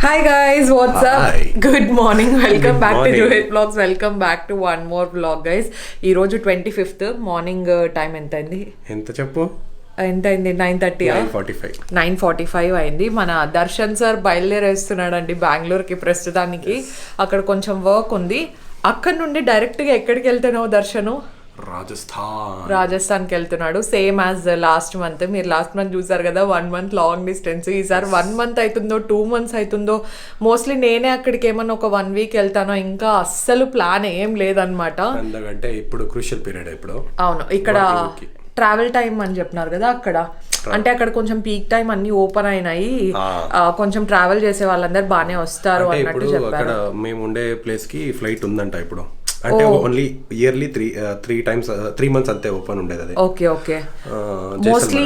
Hi guys, what's up? Good morning. Welcome back to Rohit Vlogs. Welcome back to one more vlog guys. ఈ రోజు 25th morning time ఎంత అయింది? ఎంత చెప్పు? ఎంత అయింది? 9:30 9:45 అయింది. మన దర్శన్ సార్ బయలుదేరేస్తున్నాడండి బెంగళూరుకి ప్రస్తుతానికి. అక్కడ కొంచెం వర్క్ ఉంది. అక్కడ నుండి డైరెక్ట్గా ఎక్కడికి వెళ్తున్నావు దర్శను? రాజస్థాన్కి వెళ్తున్నాడు. Same as last month. మీరు లాస్ట్ మంత్ చూసారు కదా, 1 month లాంగ్ డిస్టెన్స్. ఈసారి 1 month అవుతుందో 2 months అవుతుందో మోస్ట్లీ నేనే అక్కడికి ఏమన్నా ఒక 1 week వెళ్తానో. ఇంకా అస్సలు ప్లాన్ ఏం లేదనమాట. ఎందుకంటే ఇప్పుడు క్రూషియల్ పీరియడ్. ఇప్పుడు అవును, ఇక్కడ ట్రావెల్ టైం అని చెప్పినారు కదా అక్కడ. అంటే అక్కడ కొంచెం పీక్ టైం అన్ని ఓపెన్ అయినాయి. కొంచెం ట్రావెల్ చేసే వాళ్ళందరూ బాగానే వస్తారు అన్నట్టు చెప్పారు. మేము ఉండే ప్లేస్ కి ఫ్లైట్ ఉందంట ఇప్పుడు. అంటే ఓన్లీ ఇయర్లీ 3 months అంతే ఓపెన్ ఉండేది అది. Okay okay. మోస్ట్లీ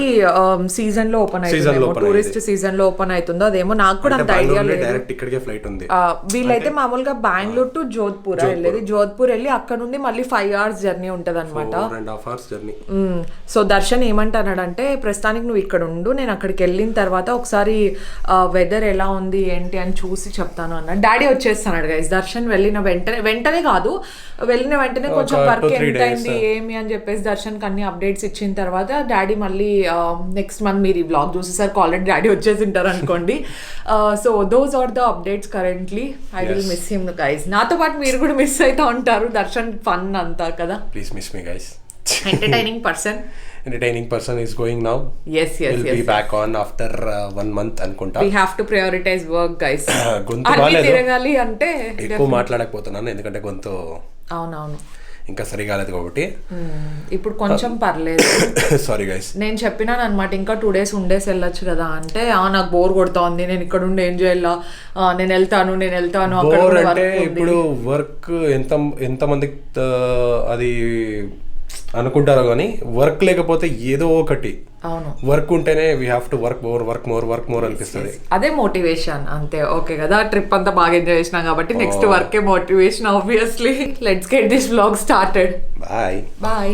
సీజన్ లో ఓపెన్ అవుతుంది, టూరిస్ట్ సీజన్ లో ఓపెన్ అవుతుందో అదేమో. నాకు కూడా అంత ఐడియా లేదు. డైరెక్ట్ ఇక్కడికే ఫ్లైట్ ఉంది. వీళ్ళైతే మామూలుగా బెంగళూరు టు జోధ్పూర్ వెళ్ళేది. జోధ్పూర్ వెళ్ళి అక్కడ నుండి మళ్ళీ 5 hours జర్నీ ఉంటది అనమాట. 2.5 hours జర్నీ. సో దర్శన్ ఏమంటానంటే, ప్రస్తుతానికి నువ్వు ఇక్కడ ఉండు, నేను అక్కడికి వెళ్ళిన తర్వాత ఒకసారి వెదర్ ఎలా ఉంది ఏంటి అని చూసి చెప్తాను అన్నాడు. డాడీ వచ్చేస్తాడు గైస్. దర్శన్ వెళ్ళిన వెంటనే కాదు, వెళ్ళిన వెంటనే కొంచెం వర్క్ ఎంత అయింది ఏమి అని చెప్పేసి దర్శన్కి అన్ని అప్డేట్స్ ఇచ్చిన తర్వాత డాడీ మళ్ళీ నెక్స్ట్ మంత్ మీరు ఈ బ్లాగ్ చూసేసరికి ఆల్రెడీ డాడీ వచ్చేసి ఉంటారు అనుకోండి. So those are the updates currently. I will miss him guys. నాతో పాటు మీరు కూడా మిస్ అవుతూ ఉంటారు. దర్శన్ ఫన్ అంతా కదా. Please miss me guys. Entertaining person is going now. Yes. We'll be back on after 1 month అనుకుంటా. We have to prioritize work guys. గొంతు బాలేదు, తిరగాలి అంటే ఎక్కువ మాట్లాడకపోతున్నాను ఎందుకంటే గొంతు అవునవును ఇంకా సరిగాలేదు కాబట్టి. ఇప్పుడు కొంచెం పర్లేదు. Sorry guys. నేను చెప్పినాను అనమాట, ఇంకా 2 days ఉండేసి వెళ్ళొచ్చు కదా అంటే, నాకు బోర్ కొడుతోంది, నేను ఇక్కడ ఉండి ఏం చేయాలా, నేను వెళ్తాను అంటే ఇప్పుడు వర్క్ ఎంత మందికి అది అనుకుంటారో కానీ వర్క్ లేకపోతే ఏదో ఒకటి. అవును, వర్క్ ఉంటేనే we have to work more అనిపిస్తుంది. అదే మోటివేషన్ అంతే. ఓకే కదా, ట్రిప్ అంతా బాగా ఎంజాయ్ చేసినాం కాబట్టి నెక్స్ట్ వర్కే motivation obviously. Let's get this vlog started. Bye.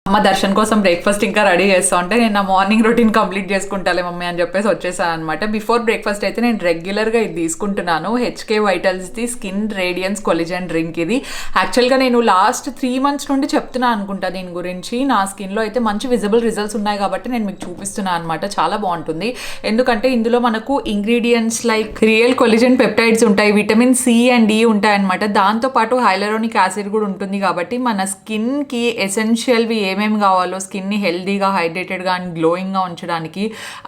అమ్మ దర్శన్ కోసం బ్రేక్ఫాస్ట్ ఇంకా రెడీ చేస్తా ఉంటే, నేను నా మార్నింగ్ రొటీన్ కంప్లీట్ చేసుకుంటాలే మమ్మీ అని చెప్పేసి వచ్చేసాను అనమాట. బిఫోర్ బ్రేక్ఫాస్ట్ అయితే నేను రెగ్యులర్గా ఇది తీసుకుంటున్నాను, హెచ్కే వైటల్స్ది స్కిన్ రేడియన్స్ కొలిజన్ డ్రింక్. ఇది యాక్చువల్గా నేను లాస్ట్ 3 months నుండి చెప్తున్నాను అనుకుంటా దీని గురించి. నా స్కిన్లో అయితే మంచి విజిబుల్ రిజల్ట్స్ ఉన్నాయి కాబట్టి నేను మీకు చూపిస్తున్నాను అనమాట. చాలా బాగుంటుంది, ఎందుకంటే ఇందులో మనకు ingredients like real collision peptides ఉంటాయి, విటమిన్ సి అండ్ డి ఉంటాయి అనమాట. దాంతోపాటు హైలరోనిక్ యాసిడ్ కూడా ఉంటుంది కాబట్టి మన స్కిన్కి ఎసెన్షియల్వి ఏమేమి కావాలో, స్కిన్ని హెల్దీగా, హైడ్రేటెడ్గా అండ్ గ్లోయింగ్గా ఉంచడానికి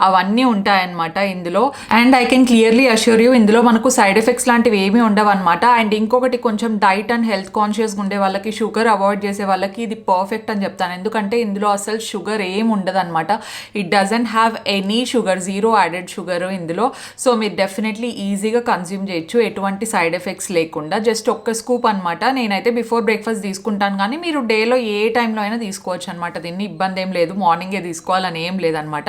అవన్నీ ఉంటాయన్నమాట ఇందులో. And I can clearly assure you, ఇందులో మనకు సైడ్ ఎఫెక్ట్స్ లాంటివి ఏమీ ఉండవు అనమాట. అండ్ ఇంకొకటి, కొంచెం డైట్ అండ్ హెల్త్ కాన్షియస్గా ఉండే వాళ్ళకి, షుగర్ అవాయిడ్ చేసే వాళ్ళకి ఇది పర్ఫెక్ట్ అని చెప్తాను. ఎందుకంటే ఇందులో అసలు షుగర్ ఏం ఉండదు అనమాట. It doesn't have any sugar, 0 added sugar ఇందులో. సో మీరు డెఫినెట్లీ ఈజీగా కన్జ్యూమ్ చేయొచ్చు ఎటువంటి సైడ్ ఎఫెక్ట్స్ లేకుండా. జస్ట్ ఒక్క స్కూప్ అనమాట. నేనైతే బిఫోర్ బ్రేక్ఫాస్ట్ తీసుకుంటాను, కానీ మీరు డేలో ఏ టైంలో అయినా తీసుకోవచ్చు అనమాట. దీన్ని ఇబ్బంది ఏం లేదు, మార్నింగే తీసుకోవాలని ఏం లేదనమాట.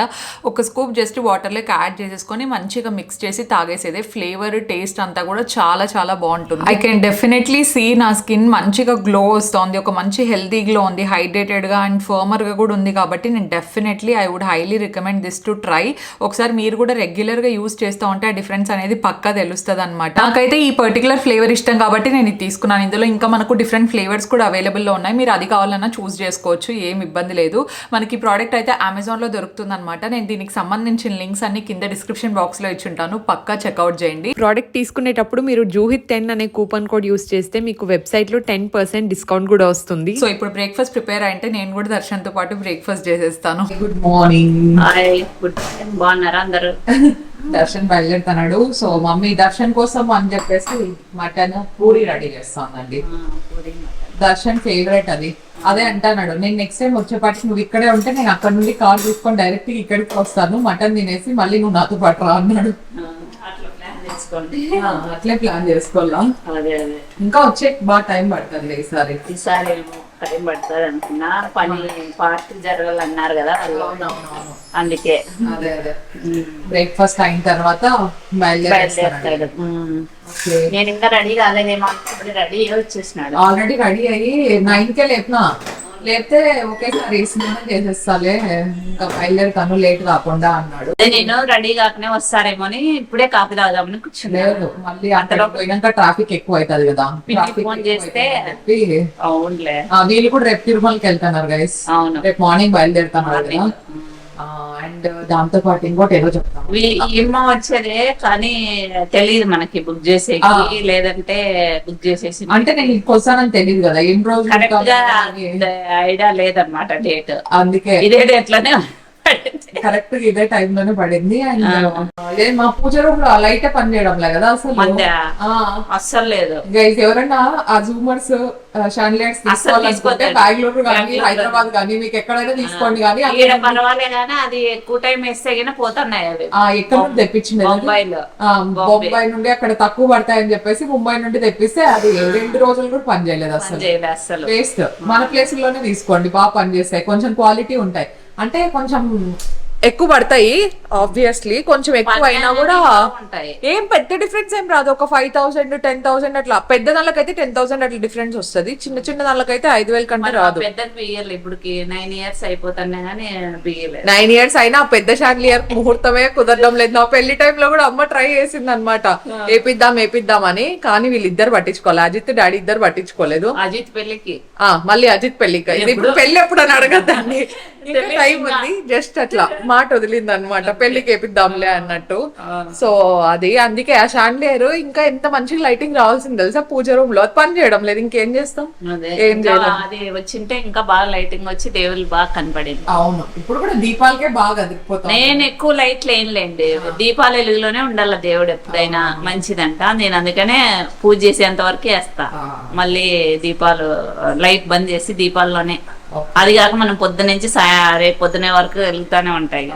ఒక స్కూప్ జస్ట్ వాటర్లోకి యాడ్ చేసేసుకొని మంచిగా మిక్స్ చేసి తాగేసేదే. ఫ్లేవర్, టేస్ట్ అంతా కూడా చాలా చాలా బాగుంటుంది. ఐ కెన్ డెఫినెట్లీ సీ నా స్కిన్ మంచిగా గ్లో వస్తుంది, ఒక మంచి హెల్తీ గ్లో ఉంది, హైడ్రేటెడ్గా అండ్ ఫర్మర్గా కూడా ఉంది. కాబట్టి నేను definitely I would highly recommend this to try. ఒకసారి మీరు కూడా రెగ్యులర్గా యూస్ చేస్తూ ఉంటే ఆ డిఫరెన్స్ అనేది పక్కా తెలుస్తుంది అనమాట. నాకైతే ఈ పర్టికులర్ ఫ్లేవర్ ఇష్టం కాబట్టి నేను ఇది తీసుకున్నాను. ఇందులో ఇంకా మనకు డిఫరెంట్ ఫ్లేవర్స్ కూడా అవైలబుల్లో ఉన్నాయి, మీరు అది కావాలన్నా చూస్ చేసుకోవచ్చు, ఏం ఇబ్బంది లేదు. మనకి ప్రోడక్ట్ అయితే అమెజాన్లో దొరుకుతుంది అనమాట. నేను దీనికి సంబంధించిన లింక్స్ అన్ని కింద డిస్క్రిప్షన్ బాక్స్లో ఇచ్చుంటాను, పక్కా చెక్అవుట్ చేయండి. ప్రోడక్ట్ తీసుకునేటప్పుడు మీరు JUHIT10 అనే కూపన్ కోడ్ యూస్ చేస్తే మీకు వెబ్సైట్లో 10% డిస్కౌంట్ కూడా వస్తుంది. సో ఇప్పుడు బ్రేక్ఫాస్ట్ ప్రిపేర్ అంటే నేను కూడా దర్శన్తో పాటు బ్రేక్ఫాస్ట్ చేసేస్తాను. Good morning. బాగున్నారా అందరు? దర్శన్ బయలుదేరుతున్నాడు. సో మమ్మీ దర్శన్ కోసం అని చెప్పేసి మటన్ పూరి రెడీ చేస్తానండి. దర్శన్ ఫేవరెట్ అది. అదే అంటున్నాడు, నేను నెక్స్ట్ టైం వచ్చేపాటికి నువ్వు ఇక్కడే ఉంటే నేను అక్కడ నుండి కార్ తీసుకొని డైరెక్ట్ ఇక్కడికి వస్తాను, మటన్ తినేసి మళ్ళీ నువ్వు నాతో పాటు రా అన్నాడు. అట్లే ప్లాన్ చేసుకోవాలా? ఇంకా వచ్చే బాగా టైం పడుతుంది ఈసారి. టైం పడుతుంది అనుకున్నా, పని ఫాస్ట్ జరగాలన్నారు కదా వాళ్ళు, అందుకే అదే అదే బ్రేక్ఫాస్ట్ అయిన తర్వాత బయలుదేరుతాడు. నేను ఇంకా రెడీ కాలేదేమో అనుకుంటే రెడీ వచ్చేసినాడు. ఆల్రెడీ రెడీ అయ్యి 9కే లేపితే ఒకేసారి స్నానం చేసేస్తాలే ఇంకా బయలుదేరుతాను లేట్ కాకుండా అన్నాడు. నేను రెడీ కాకనే వస్తారేమో అని ఇప్పుడే కాఫీ తాగుదామని కూర్చున్నాను. లేదు మళ్ళీ అంతలో పోయినాక ట్రాఫిక్ ఎక్కువ అవుతుంది కదా, ఫోన్ చేస్తే అవునులే, వీళ్ళు కూడా రేపు తిరుమలకి వెళ్తున్నారు గైస్. అవును, రేపు మార్నింగ్ బయలుదేరుతున్నారు కదా. అండ్ దాంతో పాటు ఇంకోటి ఏదో చెప్తాను, ఏమో వచ్చేదే కానీ తెలియదు మనకి బుక్ చేసేకి, లేదంటే బుక్ చేసేసి అంటే నేను ఇంటికి వస్తానని తెలియదు కదా ఎన్ని రోజులు కరెక్ట్ గా ఐడియా లేదన్నమాట డేట్. అందుకే ఇదే డేట్ లోనే కరెక్ట్ ఇదే టైం లోనే పడింది. అండ్ మా పూజ రూమ్ లో లైట్ పని చేయడం లేదు కదా అసలు, అస్సలు లేదు గైస్. ఎవరైనా ఆ జూమర్స్ షాండ్లియర్స్ తీసుకోవాలనుకుంటే బెంగళూరు కానీ హైదరాబాద్ కానీ మీకు ఎక్కడైనా తీసుకోండి, కానీ పర్వాలే కానీ అది ఎక్కువ టైం వేస్తే కానీ పోతున్నాయి అవి. ఎక్కడ నుండి తెప్పించింది బొంబాయి నుండి, అక్కడ తక్కువ పడతాయని చెప్పేసి ముంబై నుండి తెప్పిస్తే అది 2 రోజులు కూడా పని చేయలేదు అసలు. వేస్ట్. మన ప్లేస్ లోనే తీసుకోండి, బాగా పని చేస్తాయి, కొంచెం క్వాలిటీ ఉంటాయి. అంటే కొంచెం ఎక్కువ పడతాయి ఆబ్వియస్లీ, కొంచెం ఎక్కువ అయినా కూడా ఏం పెద్ద డిఫరెన్స్ ఏం రాదు. ఒక 5,000 10,000 అట్లా, పెద్ద దానికైతే 10,000 అట్లా డిఫరెన్స్ వస్తుంది, చిన్న చిన్న దానికైతే 5,000 కంటే రాదు. పెద్ద బియ్యాలి ఇప్పటికి 9 years అయిపోతున్నాయి కానీ బియ్యలేదు. 9 years అయినా పెద్ద షాండ్లియర్ ముహూర్తమే కుదరడం లేదు. నా పెళ్లి టైంలో కూడా అమ్మ ట్రై చేసింది అనమాట, ఏపిద్దాం అని, కానీ వీళ్ళిద్దరు పట్టించుకోవాలి, అజిత్ డాడీ ఇద్దరు పట్టించుకోలేదు. అజిత్ పెళ్లికి మళ్ళీ అజిత్ పెళ్లికి, ఇది ఇప్పుడు పెళ్లి ఎప్పుడు అని అడగద్దండి, ఇంకా టైం ఉంది, జస్ట్ అట్లా మాట వదిలింది అనమాట, పెళ్లికి ఏపిద్దాంలే అన్నట్టు. సో అది అందుకే ఆ షాండ్లియర్ ఇంకా ఎంత మంచిగా లైటింగ్ రావాల్సింది తెలుసా పూజ రూమ్ లో, అది పని చేయడం లేదు, ఇంకేం చేస్తాం, ఏం చేయడం. అది వచ్చింటే ఇంకా బాగా లైటింగ్ వచ్చి దేవుళ్ళు బాగా కనపడింది. అవును, ఇప్పుడు కూడా దీపాలకే బాగా అదిరిపోతాం. నేను ఎక్కువ లైట్లు ఏం లేండి, దీపాల వెలుగులోనే ఉండాల దేవుడు ఎప్పుడైనా మంచిదంట. నేను అందుకనే పూజ చేసేంత వరకు వేస్తా, మళ్ళీ దీపాలు లైట్ బంద్ చేసి దీపాల్లోనే. అది కాక మనం పొద్దున నుంచి రేపు పొద్దునే వరకు వెళ్తానే ఉంటాయి.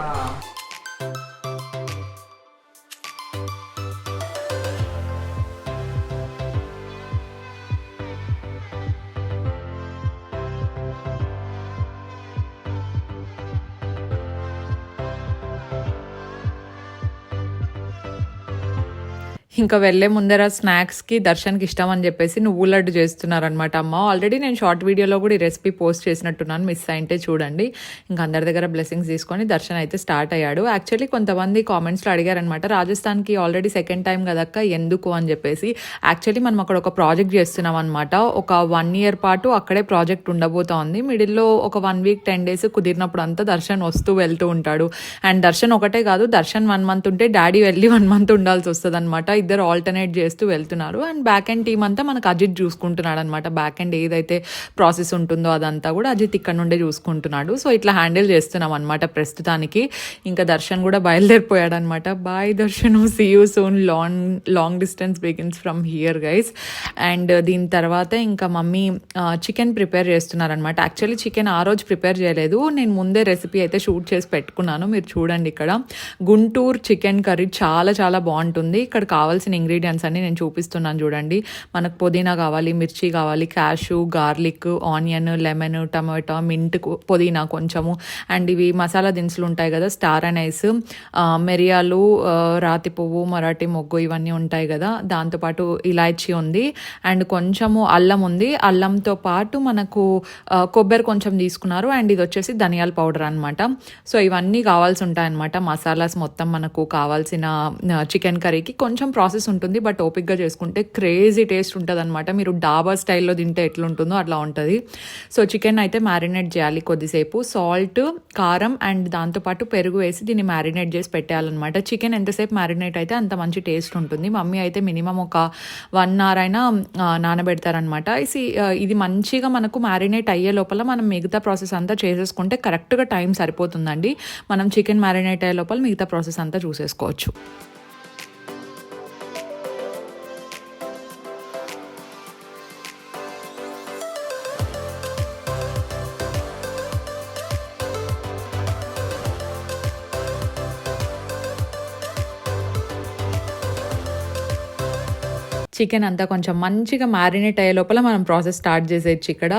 ఇంకా వెళ్లే ముందర స్నాక్స్కి దర్శన్కి ఇష్టం అని చెప్పేసి నువ్వు లడ్డు చేస్తున్నారనమాట అమ్మ. ఆల్రెడీ నేను షార్ట్ వీడియోలో కూడా ఈ రెసిపీ పోస్ట్ చేసినట్టున్నాను, మిస్ అయింటే చూడండి. ఇంకా అందరి దగ్గర బ్లెస్సింగ్స్ తీసుకొని దర్శన్ అయితే స్టార్ట్ అయ్యాడు. యాక్చువల్లీ కొంతమంది కామెంట్స్లో అడిగారనమాట, రాజస్థాన్కి ఆల్రెడీ సెకండ్ టైం కదక్క ఎందుకు అని చెప్పేసి. యాక్చువల్లీ మనం అక్కడ ఒక ప్రాజెక్ట్ చేస్తున్నాం అనమాట, ఒక 1 year పాటు అక్కడే ప్రాజెక్ట్ ఉండబోతోంది. మిడిల్లో ఒక 1 week 10 days కుదిరినప్పుడు అంతా దర్శన్ వస్తూ వెళ్తూ ఉంటాడు. అండ్ దర్శన్ ఒకటే కాదు, దర్శన్ 1 month ఉంటే డాడీ వెళ్ళి 1 month ఉండాల్సి వస్తుంది అనమాట. ఇద్దరు ఆల్టర్నేట్ చేస్తూ వెళ్తున్నారు. అండ్ బ్యాక్ ఎండ్ టీమ్ అంతా మనకు అజిత్ చూసుకుంటున్నాడు అనమాట. బ్యాక్ ఎండ్ ఏదైతే ప్రాసెస్ ఉంటుందో అదంతా కూడా అజిత్ ఇక్కడ నుండే చూసుకుంటున్నాడు. సో ఇట్లా హ్యాండిల్ చేస్తున్నాం అనమాట ప్రస్తుతానికి. ఇంకా దర్శన్ కూడా బయలుదేరిపోయాడు అనమాట. Bye Darshan, see you soon, long distance begins from here guys. And దీని తర్వాత ఇంకా మమ్మీ చికెన్ ప్రిపేర్ చేస్తున్నారనమాట. యాక్చువల్లీ చికెన్ ఆ రోజు ప్రిపేర్ చేయలేదు, నేను ముందే రెసిపీ అయితే షూట్ చేసి పెట్టుకున్నాను. మీరు చూడండి, ఇక్కడ గుంటూరు చికెన్ కర్రీ చాలా చాలా బాగుంటుంది. ఇక్కడ కావాల్సిన ఇంగ్రీడియంట్స్ అన్ని నేను చూపిస్తున్నాను చూడండి. మనకు పుదీనా కావాలి, మిర్చి కావాలి, cash, garlic, onion, lemon, tomato, mint, పుదీనా కొంచెము. అండ్ ఇవి మసాలా దినుసులు ఉంటాయి కదా, స్టార్ అనైస్, మిరియాలు, రాతి పువ్వు, మరాఠీ మొగ్గు, ఇవన్నీ ఉంటాయి కదా. దాంతోపాటు ఇలాచీ ఉంది అండ్ కొంచెము అల్లం ఉంది. అల్లంతో పాటు మనకు కొబ్బరి కొంచెం తీసుకున్నారు. అండ్ ఇది వచ్చేసి ధనియాల పౌడర్ అనమాట. సో ఇవన్నీ కావాల్సి ఉంటాయన్నమాట, మసాలాస్ మొత్తం మనకు కావాల్సిన చికెన్ కర్రీకి. కొంచెం ప్రాసెస్ ఉంటుంది, బట్ ఓపిక్గా చేసుకుంటే క్రేజీ టేస్ట్ ఉంటుంది అనమాట. మీరు డాబా స్టైల్లో తింటే ఎట్లుంటుందో అట్లా ఉంటుంది. సో చికెన్ అయితే మ్యారినేట్ చేయాలి కొద్దిసేపు, సాల్ట్, కారం అండ్ దాంతోపాటు పెరుగు వేసి దీన్ని మ్యారినేట్ చేసి పెట్టేయాలన్నమాట. చికెన్ ఎంతసేపు మ్యారినేట్ అయితే అంత మంచి టేస్ట్ ఉంటుంది. మమ్మీ అయితే మినిమం ఒక 1 hour అయినా నానబెడతారనమాట. ఇది మంచిగా మనకు మ్యారినేట్ అయ్యే లోపల మనం మిగతా ప్రాసెస్ అంతా చేసేసుకుంటే కరెక్ట్గా టైం సరిపోతుందండి. మనం చికెన్ మ్యారినేట్ అయ్యే లోపల మిగతా ప్రాసెస్ అంతా చూసేసుకోవచ్చు. చికెన్ అంతా కొంచెం మంచిగా మ్యారినేట్ అయ్యే లోపల మనం ప్రాసెస్ స్టార్ట్ చేసేయచ్చు. ఇక్కడ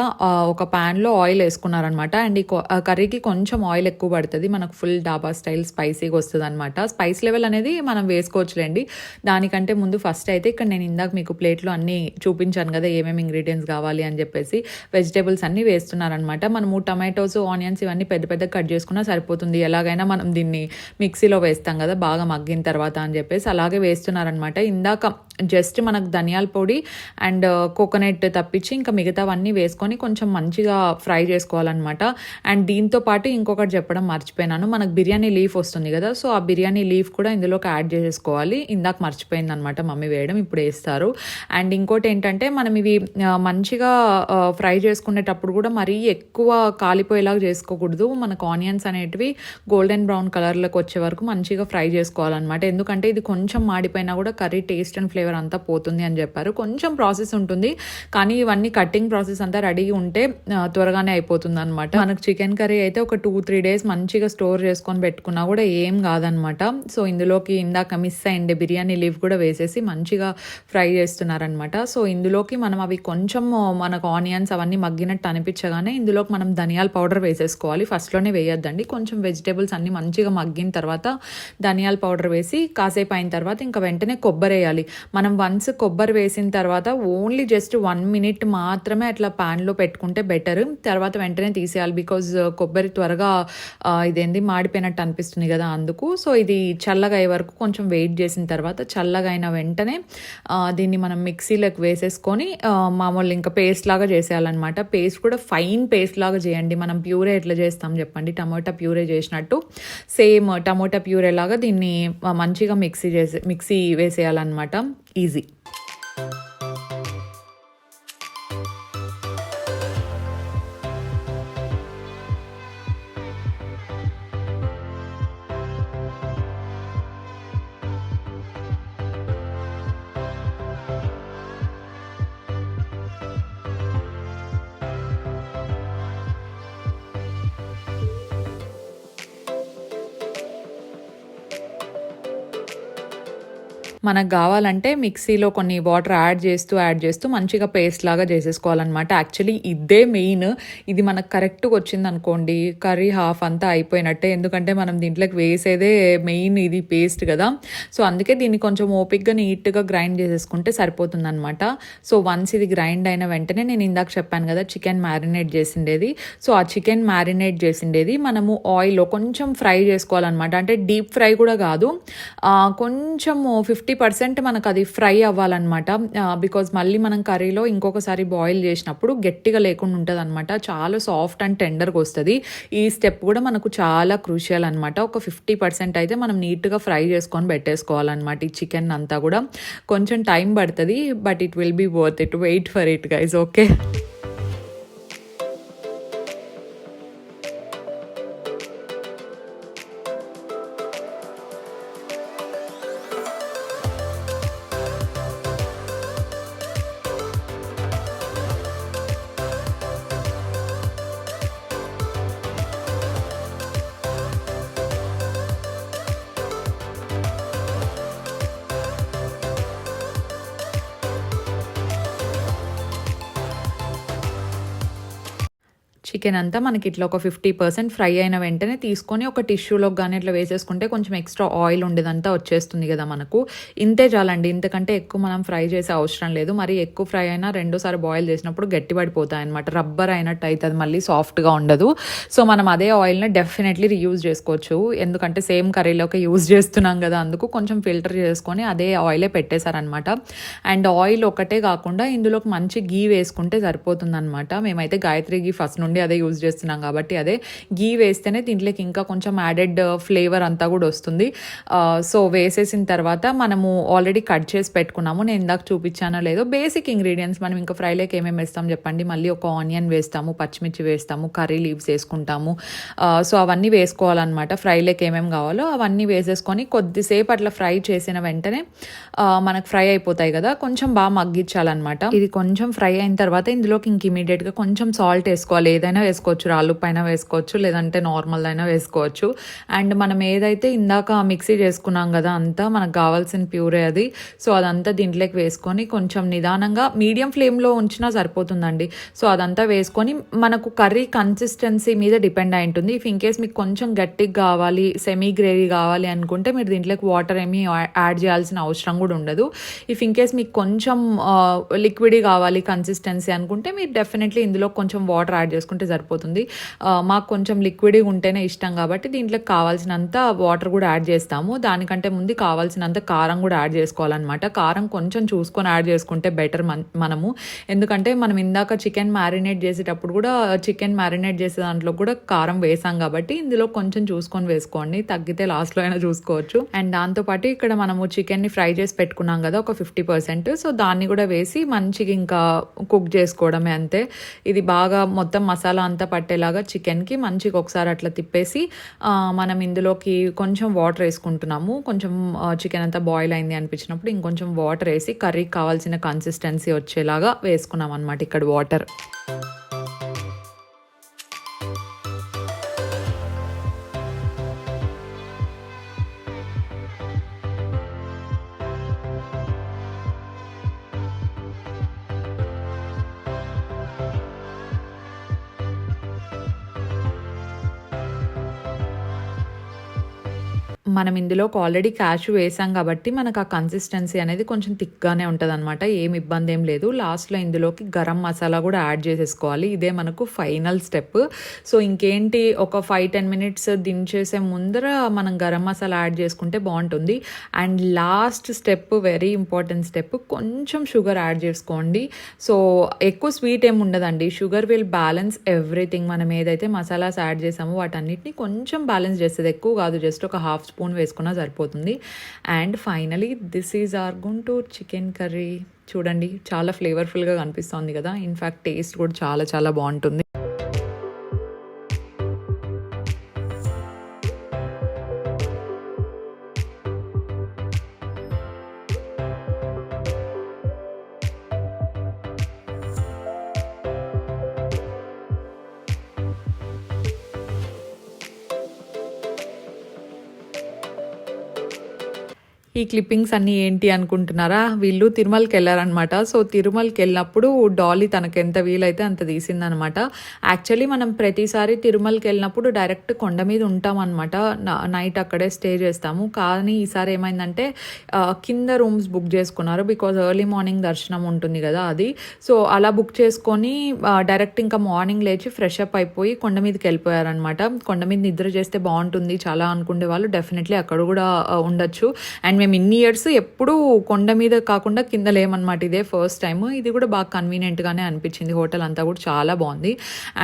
ఒక ప్యాన్లో ఆయిల్ వేసుకున్నారనమాట. అండ్ ఈ కర్రీకి కొంచెం ఆయిల్ ఎక్కువ పడుతుంది, మనకు ఫుల్ డాబా స్టైల్ స్పైసీగా వస్తుంది అనమాట. స్పైస్ లెవెల్ అనేది మనం వేసుకోవచ్చులేండి. దానికంటే ముందు ఫస్ట్ అయితే ఇక్కడ నేను ఇందాక మీకు ప్లేట్లో అన్నీ చూపించాను కదా ఏమేమి ఇంగ్రీడియంట్స్ కావాలి అని చెప్పేసి, వెజిటేబుల్స్ అన్నీ వేస్తున్నారనమాట. మనము టమాటోస్, ఆనియన్స్ ఇవన్నీ పెద్ద పెద్ద కట్ చేసుకున్నా సరిపోతుంది. ఎలాగైనా మనం దీన్ని మిక్సీలో వేస్తాం కదా బాగా మగ్గిన తర్వాత అని చెప్పేసి అలాగే వేస్తున్నారనమాట. ఇందాక జస్ట్ మనకు ధనియాల పొడి అండ్ కోకోనట్ తప్పించి ఇంకా మిగతావన్నీ వేసుకొని కొంచెం మంచిగా ఫ్రై చేసుకోవాలన్నమాట. అండ్ దీంతో పాటు ఇంకొకటి చెప్పడం మర్చిపోయినాను, మనకు బిర్యానీ లీఫ్ వస్తుంది కదా, సో ఆ బిర్యానీ లీఫ్ కూడా ఇందులోకి యాడ్ చేసేసుకోవాలి. ఇందాక మర్చిపోయింది అనమాట మమ్మీ వేయడం, ఇప్పుడు వేస్తారు. అండ్ ఇంకోటి ఏంటంటే మనం ఇవి మంచిగా ఫ్రై చేసుకునేటప్పుడు కూడా మరీ ఎక్కువ కాలిపోయేలాగా చేసుకోకూడదు. మనకు ఆనియన్స్ అనేటివి గోల్డెన్ బ్రౌన్ కలర్లోకి వచ్చే వరకు మంచిగా ఫ్రై చేసుకోవాలన్నమాట. ఎందుకంటే ఇది కొంచెం మాడిపోయినా కూడా కర్రీ టేస్ట్ అండ్ ఫ్లేవర్ అంతా పోతుంది అని చెప్పారు. కొంచెం ప్రాసెస్ ఉంటుంది, కానీ ఇవన్నీ కటింగ్ ప్రాసెస్ అంతా రెడీ ఉంటే త్వరగానే అయిపోతుంది అనమాట. మనకు చికెన్ కర్రీ అయితే ఒక 2-3 days మంచిగా స్టోర్ చేసుకొని పెట్టుకున్నా కూడా ఏం కాదనమాట. సో ఇందులోకి ఇందాక మిస్ అయ్యిండే బిర్యానీ లీఫ్ కూడా వేసేసి మంచిగా ఫ్రై చేస్తున్నారనమాట. సో ఇందులోకి మనం అవి కొంచెం మనకు ఆనియన్స్ అవన్నీ మగ్గినట్టు అనిపించగానే ఇందులోకి మనం ధనియాల పౌడర్ వేసేసుకోవాలి. ఫస్ట్లోనే వేయొద్దండి, కొంచెం వెజిటేబుల్స్ అన్నీ మంచిగా మగ్గిన తర్వాత ధనియాల పౌడర్ వేసి కాసేపు అయిన తర్వాత ఇంకా వెంటనే కొబ్బరి వేయాలి. మనం వన్స్ కొబ్బరి వేసిన తర్వాత ఓన్లీ జస్ట్ 1 minute మాత్రమే అట్లా ప్యాన్లో పెట్టుకుంటే బెటర్. తర్వాత వెంటనే తీసేయాలి, బికాజ్ కొబ్బరి త్వరగా ఇదేంది మాడిపోయినట్టు అనిపిస్తుంది కదా అందుకు. సో ఇది చల్లగా అయ్యే వరకు కొంచెం వెయిట్ చేసిన తర్వాత చల్లగా అయిన వెంటనే దీన్ని మనం మిక్సీలోకి వేసేసుకొని మామూలు ఇంకా పేస్ట్ లాగా చేసేయాలన్నమాట. పేస్ట్ కూడా ఫైన్ పేస్ట్ లాగా చేయండి. మనం ప్యూరే ఎట్లా చేస్తాం చెప్పండి, టమోటా ప్యూరే చేసినట్టు సేమ్ టమోటా ప్యూరే లాగా దీన్ని మంచిగా మిక్సీ వేసేయాలన్నమాట. ఈజీ. మనకు కావాలంటే మిక్సీలో కొన్ని వాటర్ యాడ్ చేస్తూ మంచిగా పేస్ట్ లాగా చేసేసుకోవాలన్నమాట. యాక్చువల్లీ ఇదే మెయిన్. ఇది మనకు కరెక్ట్గా వచ్చింది అనుకోండి కర్రీ హాఫ్ అంతా అయిపోయినట్టే, ఎందుకంటే మనం దీంట్లోకి వేసేదే మెయిన్ ఇది పేస్ట్ కదా. సో అందుకే దీన్ని కొంచెం ఓపిక్గా నీట్గా గ్రైండ్ చేసేసుకుంటే సరిపోతుంది అనమాట. సో వన్స్ ఇది గ్రైండ్ అయిన వెంటనే నేను ఇందాక చెప్పాను కదా చికెన్ మ్యారినేట్ చేసిండేది, సో ఆ చికెన్ మ్యారినేట్ చేసిండేది మనము ఆయిల్లో కొంచెం ఫ్రై చేసుకోవాలన్నమాట. అంటే డీప్ ఫ్రై కూడా కాదు, కొంచెం 50% మనకు అది ఫ్రై అవ్వాలన్నమాట. బికాజ్ మళ్ళీ మనం కర్రీలో ఇంకొకసారి బాయిల్ చేసినప్పుడు గట్టిగా లేకుండా ఉంటుంది అనమాట, చాలా సాఫ్ట్ అండ్ టెండర్గా వస్తుంది. ఈ స్టెప్ కూడా మనకు చాలా క్రూషియల్ అనమాట. ఒక 50% అయితే మనం నీట్గా ఫ్రై చేసుకొని పెట్టేసుకోవాలన్నమాట. ఈ చికెన్ అంతా కూడా కొంచెం టైం పడుతుంది, but it will be worth it. Wait for it guys, okay. Chicken అంతా మనకి ఇట్లా ఒక 50% ఫ్రై అయిన వెంటనే తీసుకొని ఒక టిష్యూలోకి కానీ ఇట్లా వేసేసుకుంటే కొంచెం ఎక్స్ట్రా ఆయిల్ ఉండేదంతా వచ్చేస్తుంది కదా మనకు. ఇంతే చాలండి, ఇంతకంటే ఎక్కువ మనం ఫ్రై చేసే అవసరం లేదు. మరి ఎక్కువ ఫ్రై అయినా రెండోసారి బాయిల్ చేసినప్పుడు గట్టి పడిపోతాయి అనమాట, రబ్బర్ అయినట్టు అవుతుంది, మళ్ళీ సాఫ్ట్గా ఉండదు. సో మనం అదే ఆయిల్ని డెఫినెట్లీ రీయూజ్ చేసుకోవచ్చు, ఎందుకంటే సేమ్ కర్రీలోకి యూజ్ చేస్తున్నాం కదా, అందుకు కొంచెం ఫిల్టర్ చేసుకొని అదే ఆయిలే పెట్టేశారనమాట. అండ్ ఆయిల్ ఒకటే కాకుండా ఇందులోకి మంచి గీ వేసుకుంటే సరిపోతుంది అనమాట. మేమైతే గాయత్రి గీ ఫస్ట్ నుండి అదే యూజ్ చేస్తున్నాం కాబట్టి అదే గీ వేస్తేనే దీంట్లోకి ఇంకా కొంచెం యాడెడ్ ఫ్లేవర్ అంతా కూడా వస్తుంది. సో వేసేసిన తర్వాత మనము ఆల్రెడీ కట్ చేసి పెట్టుకున్నాము, నేను ఇందాక చూపించానో లేదో బేసిక్ ఇంగ్రీడియంట్స్. మనం ఇంకా ఫ్రైలోకి ఏమేమి వేస్తాం చెప్పండి, మళ్ళీ ఒక ఆనియన్ వేస్తాము, పచ్చిమిర్చి వేస్తాము, కర్రీ లీవ్స్ వేసుకుంటాము. సో అవన్నీ వేసుకోవాలన్నమాట. ఫ్రైలోకి ఏమేమి కావాలో అవన్నీ వేసేసుకొని కొద్దిసేపు అట్లా ఫ్రై చేసిన వెంటనే మనకు ఫ్రై అయిపోతాయి కదా, కొంచెం బాగా మగ్గించాలన్నమాట. ఇది కొంచెం ఫ్రై అయిన తర్వాత ఇందులోకి ఇంక ఇమీడియట్గా కొంచెం సాల్ట్ వేసుకోవాలి. ఏదైనా అయినా వేసుకోవచ్చు, రాళ్ళు పైన వేసుకోవచ్చు, లేదంటే నార్మల్ అయినా వేసుకోవచ్చు. అండ్ మనం ఏదైతే ఇందాక మిక్సీ చేసుకున్నాం కదా అంతా మనకు కావాల్సిన ప్యూరే అది. సో అదంతా దీంట్లోకి వేసుకొని కొంచెం నిదానంగా మీడియం ఫ్లేమ్లో ఉంచినా సరిపోతుందండి. సో అదంతా వేసుకొని మనకు కర్రీ కన్సిస్టెన్సీ మీద డిపెండ్ అయి ఉంటుంది. ఇఫ్ ఇన్ కేస్ మీకు కొంచెం గట్టిగా కావాలి, సెమీ గ్రేవీ కావాలి అనుకుంటే మీరు దీంట్లోకి వాటర్ ఏమీ యాడ్ చేయాల్సిన అవసరం కూడా ఉండదు. ఇఫ్ ఇన్ కేస్ మీకు కొంచెం లిక్విడ్ కావాలి కన్సిస్టెన్సీ అనుకుంటే మీరు డెఫినెట్లీ ఇందులో కొంచెం వాటర్ యాడ్ చేసుకుంటే సరిపోతుంది. మాకు కొంచెం లిక్విడ్గా ఉంటేనే ఇష్టం కాబట్టి దీంట్లోకి కావాల్సినంత వాటర్ కూడా యాడ్ చేస్తాము. దానికంటే ముందు కావాల్సినంత కారం కూడా యాడ్ చేసుకోవాలన్నమాట. కారం కొంచెం చూసుకొని యాడ్ చేసుకుంటే బెటర్ మనము, ఎందుకంటే మనం ఇందాక చికెన్ మ్యారినేట్ చేసేటప్పుడు కూడా చికెన్ మ్యారినేట్ చేసే దాంట్లో కూడా కారం వేసాం కాబట్టి ఇందులో కొంచెం చూసుకొని వేసుకోండి, తగ్గితే లాస్ట్లో అయినా చూసుకోవచ్చు. అండ్ దాంతోపాటు ఇక్కడ మనము చికెన్ని ఫ్రై చేసి పెట్టుకున్నాం కదా ఒక 50%, సో దాన్ని కూడా వేసి మంచిగా ఇంకా కుక్ చేసుకోవడమే అంతే. ఇది బాగా మొత్తం మసాలా అంతా పట్టేలాగా చికెన్కి మంచిగా ఒకసారి అట్లా తిప్పేసి మనం ఇందులోకి కొంచెం వాటర్ వేసుకుంటున్నాము. కొంచెం చికెన్ అంతా బాయిల్ అయింది అనిపించినప్పుడు ఇంకొంచెం వాటర్ వేసి కర్రీకి కావాల్సిన కన్సిస్టెన్సీ వచ్చేలాగా వేసుకున్నాం అనమాట ఇక్కడ వాటర్. మనం ఇందులోకి ఆల్రెడీ క్యాషు వేసాం కాబట్టి మనకు ఆ కన్సిస్టెన్సీ అనేది కొంచెం థిక్గానే ఉంటుంది అనమాట. ఏం ఇబ్బంది ఏం లేదు. లాస్ట్లో ఇందులోకి గరం మసాలా కూడా యాడ్ చేసేసుకోవాలి. ఇదే మనకు ఫైనల్ స్టెప్. సో ఇంకేంటి, ఒక 5-10 మినిట్స్ దించేసే ముందర మనం గరం మసాలా యాడ్ చేసుకుంటే బాగుంటుంది. And last step, very important step, కొంచెం షుగర్ యాడ్ చేసుకోండి. సో ఎక్కువ స్వీట్ ఏమి ఉండదండి. Sugar will balance everything. మనం ఏదైతే మసాలాస్ యాడ్ చేసామో వాటన్నిటిని కొంచెం బ్యాలెన్స్ చేస్తుంది, ఎక్కువ కాదు, జస్ట్ ఒక హాఫ్ స్పూన్ వేసుకున్నా సరిపోతుంది. And finally this is our Guntur chicken curry. చూడండి చాలా ఫ్లేవర్ఫుల్గా కనిపిస్తుంది కదా. ఇన్ఫ్యాక్ట్ టేస్ట్ కూడా చాలా చాలా బాగుంటుంది. ఈ క్లిప్పింగ్స్ అన్నీ ఏంటి అనుకుంటున్నారా? వీళ్ళు తిరుమలకి వెళ్ళారనమాట. సో తిరుమలకి వెళ్ళినప్పుడు డాలీ తనకు ఎంత వీలైతే అంత తీసిందనమాట. యాక్చువల్లీ మనం ప్రతిసారి తిరుమలకి వెళ్ళినప్పుడు డైరెక్ట్ కొండ మీద ఉంటామన్నమాట, నైట్ అక్కడే స్టే చేస్తాము. కానీ ఈసారి ఏమైందంటే కింద రూమ్స్ బుక్ చేసుకున్నారు, బికాజ్ ఎర్లీ మార్నింగ్ దర్శనం ఉంటుంది కదా అది. సో అలా బుక్ చేసుకొని డైరెక్ట్ ఇంకా మార్నింగ్ లేచి ఫ్రెష్ అప్ అయిపోయి కొండ మీదకి వెళ్ళిపోయారనమాట. కొండ మీద నిద్ర చేస్తే బాగుంటుంది చాలా అనుకునే వాళ్ళు డెఫినెట్లీ అక్కడ కూడా ఉండొచ్చు. అండ్ మేము ఇన్ని ఇయర్స్ ఎప్పుడూ కొండ మీద కాకుండా కింద లేమన్నమాట, ఇదే ఫస్ట్ టైం. ఇది కూడా బాగా కన్వీనియంట్గానే అనిపించింది. హోటల్ అంతా కూడా చాలా బాగుంది.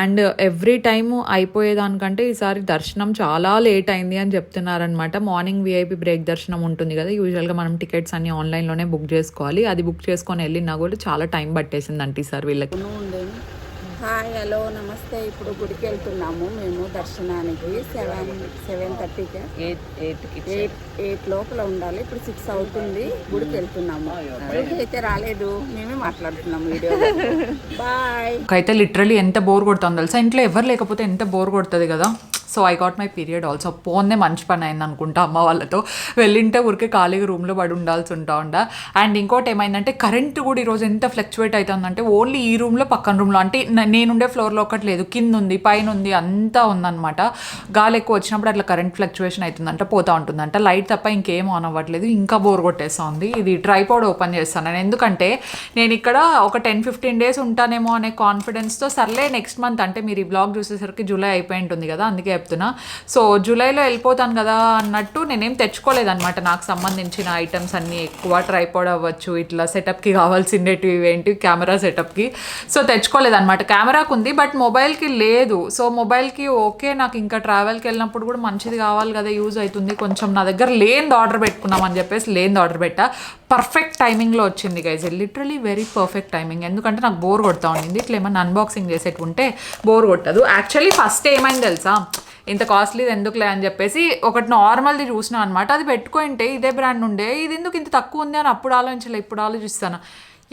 అండ్ ఎవ్రీ టైమ్ అయిపోయేదానికంటే ఈసారి దర్శనం చాలా లేట్ అయింది అని చెప్తున్నారనమాట. మార్నింగ్ విఐపి బ్రేక్ దర్శనం ఉంటుంది కదా, యూజువల్గా మనం టికెట్స్ అన్ని ఆన్లైన్లోనే బుక్ చేసుకోవాలి. అది బుక్ చేసుకొని వెళ్ళినా కూడా చాలా టైం పట్టేసిందంట ఈసారి వీళ్ళకి. హాయ్, హలో, నమస్తే. ఇప్పుడు గుడికి వెళ్తున్నాము మేము దర్శనానికి. 7:30కి 8 లోపల ఉండాలి. ఇప్పుడు 6 అవుతుంది. గుడికి వెళ్తున్నాము. అయితే రాలేదు, మేమే మాట్లాడుతున్నాము వీడియో. బాయ్. అయితే లిటరలీ ఎంత బోర్ కొడుతుందో తెలుసా, ఇంట్లో ఎవరు లేకపోతే ఎంత బోర్ కొడుతుంది కదా. So I got my period also. పోన్నే మంచి పని అయింది అనుకుంటా అమ్మ వాళ్ళతో. వెళ్ళింటే ఊరికే ఖాళీగా రూమ్లో పడి ఉండాల్సి ఉండ. అండ్ ఇంకోటి ఏమైందంటే కరెంట్ కూడా ఈరోజు ఎంత ఫ్లక్చువేట్ అవుతుందంటే ఓన్లీ ఈ రూమ్లో పక్కన రూమ్లో, అంటే నేనుండే ఫ్లోర్లో ఒకటి లేదు, కింద ఉంది, పైన ఉంది, అంతా ఉందన్నమాట. గాలి ఎక్కువ వచ్చినప్పుడు అట్లా కరెంట్ ఫ్లక్చువేషన్ అవుతుందంట, పోతూ ఉంటుందంట. లైట్ తప్ప ఇంకేం ఆన్ అవ్వట్లేదు, ఇంకా బోర్ కొట్టేస్తుంది. ఇది ట్రైపాడ్ ఓపెన్ చేస్తాను నేను, ఎందుకంటే నేను ఇక్కడ ఒక 10-15 డేస్ ఉంటానేమో అనే కాన్ఫిడెన్స్తో సర్లే నెక్స్ట్ మంత్, అంటే మీరు ఈ బ్లాగ్ చూసేసరికి జూలై అయిపోయి ఉంటుంది కదా, అందుకే చెప్తున్నా. సో జూలైలో వెళ్ళిపోతాను కదా అన్నట్టు నేనేం తెచ్చుకోలేదన్నమాట. నాకు సంబంధించిన ఐటమ్స్ అన్నీ ఎక్కువ ట్రైపాడ్ అవ్వచ్చు, ఇట్లా సెటప్కి కావాల్సిండేటివి ఏంటి కెమెరా సెటప్కి, సో తెచ్చుకోలేదన్నమాట. కెమెరాకు ఉంది బట్ మొబైల్కి లేదు. సో మొబైల్కి ఓకే, నాకు ఇంకా ట్రావెల్కి వెళ్ళినప్పుడు కూడా మంచిది కావాలి కదా, యూజ్ అవుతుంది కొంచెం. నా దగ్గర లేనిది ఆర్డర్ పెట్టుకున్నాం అని చెప్పేసి లేనిది ఆర్డర్ పెట్టా. పర్ఫెక్ట్ టైమింగ్లో వచ్చింది guys, literally very perfect timing. ఎందుకంటే నాకు బోర్ కొడతా ఉండింది, ఇట్లా ఏమన్నా అన్బాక్సింగ్ చేసేట్టు ఉంటే బోర్ కొట్టదు. యాక్చువల్లీ ఫస్ట్ ఏమైంది తెలుసా, ఇంత కాస్ట్లీది ఎందుకులే అని చెప్పేసి ఒకటి నార్మల్ది చూసినా అనమాట. అది పెట్టుకుంటే ఇదే బ్రాండ్ ఉండే, ఇది ఎందుకు ఇంత తక్కువ ఉంది అని అప్పుడు ఆలోచించలే, ఇప్పుడు ఆలోచిస్తాను.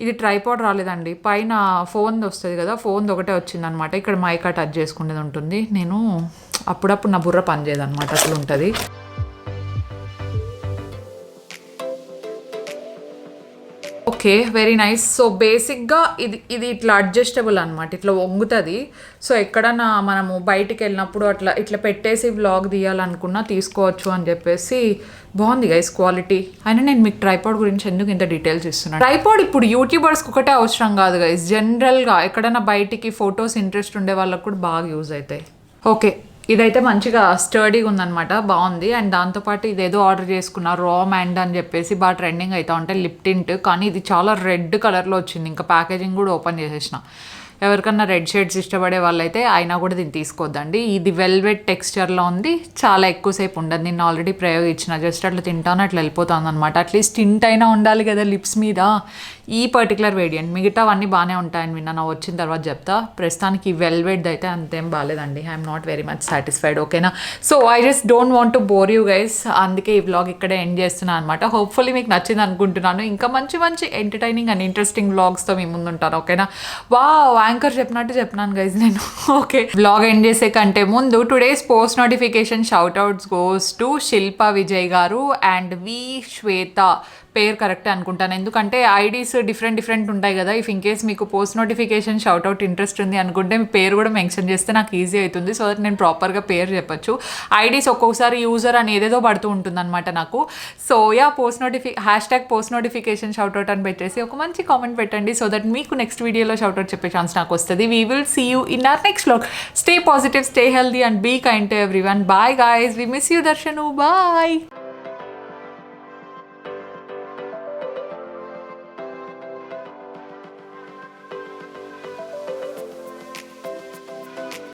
ఇది ట్రైపాడ్ రాలేదండి, పైన ఫోన్ వస్తుంది కదా, ఫోన్ ఒకటే వచ్చింది అనమాట. ఇక్కడ మైకా టచ్ చేసుకునేది ఉంటుంది. నేను అప్పుడప్పుడు నా బుర్ర పనిచేయదన్నమాట, అట్లా ఉంటుంది. Okay, very nice. సో బేసిక్గా ఇది ఇట్లా అడ్జస్టబుల్ అనమాట, ఇట్లా వంగుతుంది. సో ఎక్కడన్నా మనము బయటికి వెళ్ళినప్పుడు ఇట్లా పెట్టేసి వ్లాగ్ తీయాలనుకున్నా తీసుకోవచ్చు అని చెప్పేసి బాగుంది గైస్ క్వాలిటీ. అయినా నేను మీకు ట్రైపాడ్ గురించి ఎందుకు ఇంత డీటెయిల్స్ ఇస్తున్నాను. ట్రైపాడ్ ఇప్పుడు యూట్యూబర్స్కి ఒకటే అవసరం కాదు గైస్, జనరల్గా ఎక్కడన్నా బయటికి ఫొటోస్ ఇంట్రెస్ట్ ఉండే వాళ్ళకు కూడా బాగా యూజ్ అవుతాయి. ఓకే, ఇదైతే మంచిగా స్టర్డీగా ఉందన్నమాట, బాగుంది. అండ్ దాంతోపాటు ఇదేదో ఆర్డర్ చేసుకున్నా రా మ్యాండ్ అని చెప్పేసి బాగా ట్రెండింగ్ అవుతా ఉంటాయి, లిప్ టింట్. కానీ ఇది చాలా రెడ్ కలర్లో వచ్చింది. ఇంకా ప్యాకేజింగ్ కూడా ఓపెన్ చేసేసిన. ఎవరికన్నా రెడ్ షేడ్స్ ఇష్టపడే వాళ్ళైతే అయినా కూడా దీన్ని తీసుకోవద్దండి. ఇది వెల్వెట్ టెక్స్చర్లో ఉంది, చాలా ఎక్కువసేపు ఉండదు. నేను ఆల్రెడీ ప్రయోగించిన, జస్ట్ అట్లా తింటాను అట్లా వెళ్ళిపోతుంది అనమాట. అట్లీస్ట్ టింట్ అయినా ఉండాలి కదా లిప్స్ మీద. ఈ పర్టికులర్ వేరియంట్, మిగతావన్నీ బాగానే ఉంటాయని విన్నా, నా వచ్చిన తర్వాత చెప్తా. ప్రస్తుతానికి ఈ వెల్వెట్ అయితే అంతేం బాగాలేదండి. I'm not very much satisfied. ఓకేనా, so I just don't want to bore you guys, అందుకే ఈ వ్లాగ్ ఇక్కడే ఎండ్ చేస్తున్నాను అనమాట. హోప్ఫుల్లీ మీకు నచ్చింది అనుకుంటున్నాను. ఇంకా మంచి మంచి ఎంటర్టైనింగ్ అండ్ ఇంట్రెస్టింగ్ వ్లాగ్స్తో మీ ముందు ఉంటాను. ఓకేనా, యాంకర్ చెప్పినట్టు చెప్పినాను గైజ్ నేను. ఓకే, బ్లాగ్ ఎండ్ చేసే కంటే ముందు today's post notification shout outs goes to Shilpa Vijay గారు అండ్ వి శ్వేత. పేరు కరెక్టే అనుకుంటాను, ఎందుకంటే ఐడీస్ డిఫరెంట్ ఉంటాయి కదా. ఇఫ్ ఇన్ కేస్ మీకు పోస్ట్ నోటిఫికేషన్ షౌట్అవుట్ ఇంట్రెస్ట్ ఉంది అనుకుంటే మీ పేరు కూడా మెన్షన్ చేస్తే నాకు ఈజీ అవుతుంది. సో దట్ నేను ప్రాపర్గా పేరు చెప్పచ్చు. ఐడీస్ ఒక్కొక్కసారి యూజర్ అని ఏదేదో పడుతూ ఉంటుంది అనమాట నాకు. So yeah, post notification shout out అని పెట్టేసి ఒక మంచి కామెంట్ పెట్టండి, సో దట్ మీకు నెక్స్ట్ వీడియోలో షౌట్అవుట్ చెప్పే ఛాన్స్ నాకు వస్తుంది. We will see you in our next vlog. Stay positive, stay healthy and be kind to everyone. Bye guys, we miss you Darshan. Bye.